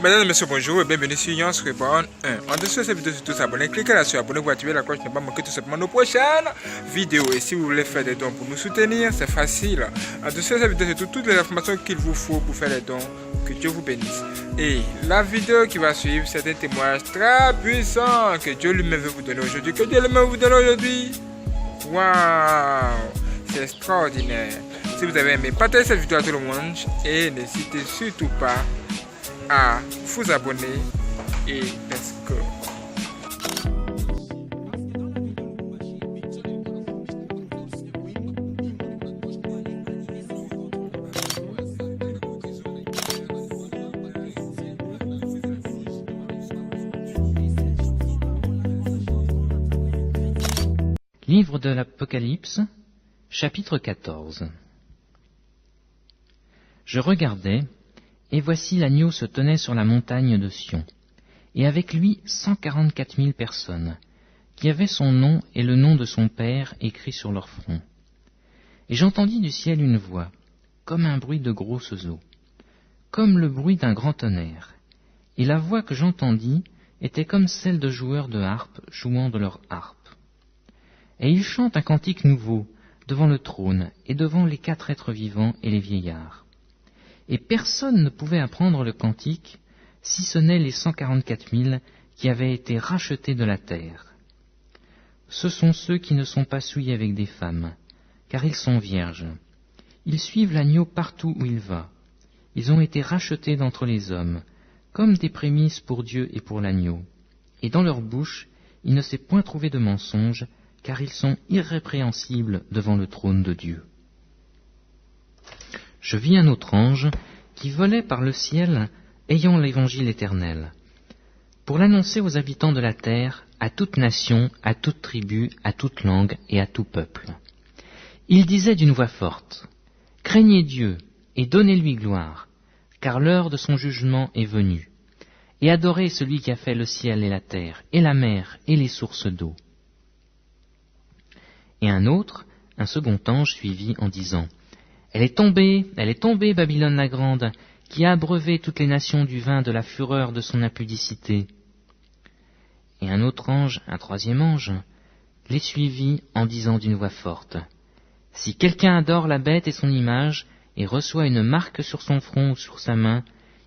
Mesdames et messieurs, bonjour et bienvenue sur Yance Reborn 1. En dessous de cette vidéo, surtout s'abonner, cliquez là sur abonner pour activer la cloche pour ne pas manquer tout simplement nos prochaines vidéos. Et si vous voulez faire des dons pour nous soutenir, c'est facile. En dessous de cette vidéo, surtout toutes les informations qu'il vous faut pour faire les dons. Que Dieu vous bénisse. Et la vidéo qui va suivre, c'est un témoignage très puissant que Dieu lui-même veut vous donner aujourd'hui. Que Dieu lui-même vous donne aujourd'hui. Waouh, c'est extraordinaire. Si vous avez aimé, partagez cette vidéo à tout le monde et n'hésitez surtout pas à vous abonner et let's go. Livre de l'Apocalypse, chapitre 14. Je regardais, et voici l'agneau se tenait sur la montagne de Sion, et avec lui 144 000 personnes, qui avaient son nom et le nom de son Père écrit sur leur front. Et j'entendis du ciel une voix, comme un bruit de grosses eaux, comme le bruit d'un grand tonnerre, et la voix que j'entendis était comme celle de joueurs de harpe jouant de leur harpe. Et ils chantent un cantique nouveau devant le trône et devant les 4 êtres vivants et les vieillards. Et personne ne pouvait apprendre le cantique, si ce n'est les 144 000 qui avaient été rachetés de la terre. Ce sont ceux qui ne sont pas souillés avec des femmes, car ils sont vierges. Ils suivent l'agneau partout où il va. Ils ont été rachetés d'entre les hommes, comme des prémices pour Dieu et pour l'agneau. Et dans leur bouche, il ne s'est point trouvé de mensonge, car ils sont irrépréhensibles devant le trône de Dieu. Je vis un autre ange qui volait par le ciel, ayant l'évangile éternel, pour l'annoncer aux habitants de la terre, à toute nation, à toute tribu, à toute langue et à tout peuple. Il disait d'une voix forte, « Craignez Dieu et donnez-lui gloire, car l'heure de son jugement est venue, et adorez celui qui a fait le ciel et la terre, et la mer et les sources d'eau. » Et un second ange suivit en disant, « Elle est tombée, Babylone la grande, qui a abreuvé toutes les nations du vin de la fureur de son impudicité. » Et un autre ange, un troisième ange, les suivit en disant d'une voix forte, « Si quelqu'un adore la bête et son image, et reçoit une marque sur son front ou sur sa main,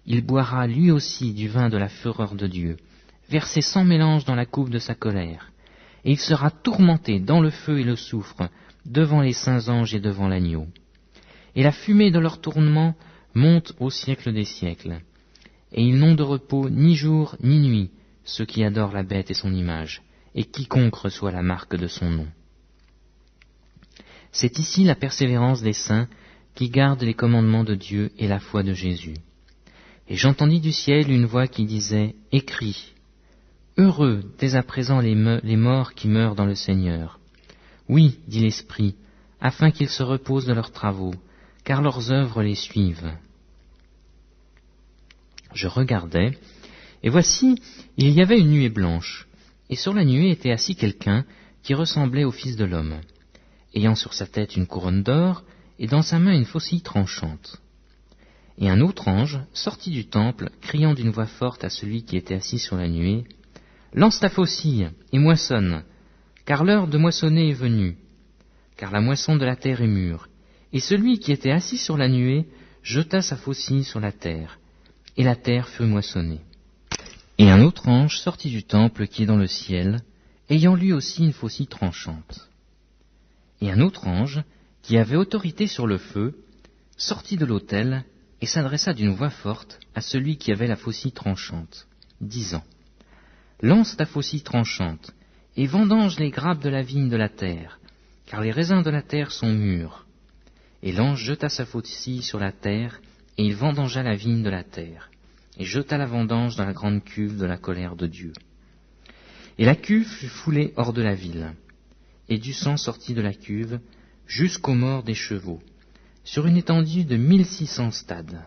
il boira lui aussi du vin de la fureur de Dieu, versé sans mélange dans la coupe de sa colère. Et il sera tourmenté dans le feu et le soufre, devant les saints anges et devant l'agneau. Et la fumée de leur tourment monte au siècle des siècles. Et ils n'ont de repos ni jour ni nuit, ceux qui adorent la bête et son image, et quiconque reçoit la marque de son nom. C'est ici la persévérance des saints qui gardent les commandements de Dieu et la foi de Jésus. Et j'entendis du ciel une voix qui disait, « Écris, heureux dès à présent les morts qui meurent dans le Seigneur. Oui, dit l'Esprit, afin qu'ils se reposent de leurs travaux, car leurs œuvres les suivent. » Je regardais, et voici, il y avait une nuée blanche, et sur la nuée était assis quelqu'un qui ressemblait au Fils de l'homme, ayant sur sa tête une couronne d'or, et dans sa main une faucille tranchante. Et un autre ange sortit du temple, criant d'une voix forte à celui qui était assis sur la nuée, « Lance ta faucille et moissonne, car l'heure de moissonner est venue, car la moisson de la terre est mûre. » Et celui qui était assis sur la nuée jeta sa faucille sur la terre, et la terre fut moissonnée. Et un autre ange sortit du temple qui est dans le ciel, ayant lui aussi une faucille tranchante. Et un autre ange, qui avait autorité sur le feu, sortit de l'autel et s'adressa d'une voix forte à celui qui avait la faucille tranchante, disant, « Lance ta faucille tranchante, et vendange les grappes de la vigne de la terre, car les raisins de la terre sont mûrs. » Et l'ange jeta sa faucille sur la terre, et il vendangea la vigne de la terre, et jeta la vendange dans la grande cuve de la colère de Dieu. Et la cuve fut foulée hors de la ville, et du sang sortit de la cuve jusqu'aux morts des chevaux, sur une étendue de 1600 stades.